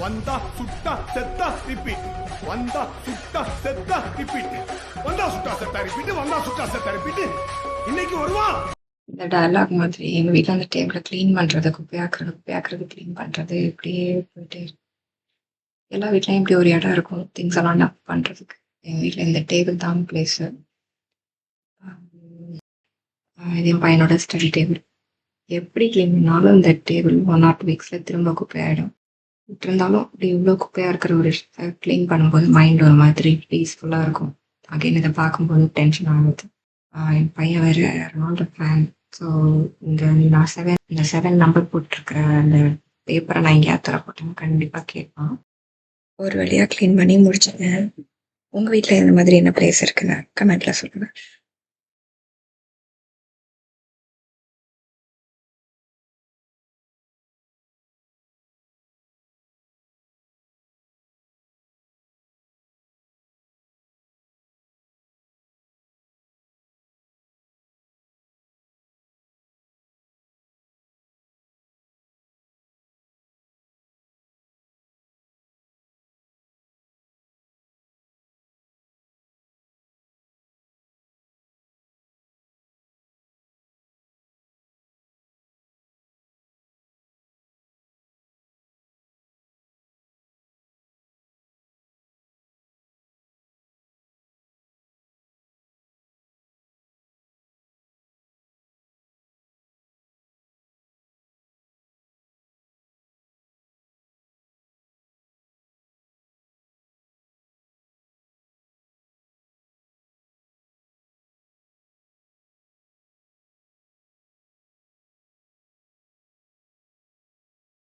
வந்தா சுட்டா செத்தா ரிப்பீட், வந்தா சுட்டா செத்தா ரிப்பீட், வந்தா சுட்டா செத்தா ரிப்பீட், வந்தா சுட்டா செத்தா ரிப்பீட். இன்னைக்கு வருவான். இந்த டயலாக் மாதிரி எங்கள் வீட்டில் அந்த டேபிளை க்ளீன் பண்ணுறது, குப்பையாக்குறது க்ளீன் பண்ணுறது இப்படியே போயிட்டு எல்லா வீட்லேயும் இப்படி ஒரு இடம் இருக்கும் திங்ஸ் எல்லாம் டப் பண்ணுறதுக்கு. எங்கள் வீட்டில் இந்த டேபிள் தான் பிளேஸு. இது என் பையனோட ஸ்டடி டேபிள். எப்படி க்ளீன் பண்ணாலும் இந்த டேபிள் 1 or 2 வீக்ஸில் திரும்ப குப்பையாயிடும். இருந்தாலும் இப்படி இவ்வளோ குப்பையாக இருக்கிற ஒரு விஷயத்தை க்ளீன் பண்ணும்போது மைண்ட் ஒரு மாதிரி பீஸ்ஃபுல்லாக இருக்கும். அகைன் இதை பார்க்கும்போது டென்ஷன் ஆகுது. என் பையன் வேறு ரொனால்டோ ஃபேன். ஸோ நான் இந்த 7 நம்பர் போட்டிருக்கிற அந்த பேப்பரை நான் எங்கேயாவது தர போட்டேன் கண்டிப்பாக கேட்பான். ஒரு வழியாக க்ளீன் பண்ணி முடிச்சிட்டேன். உங்கள் வீட்டில் இந்த மாதிரி என்ன பிளேஸ் இருக்குன்னு கமெண்ட்டில் சொல்லுங்கள்.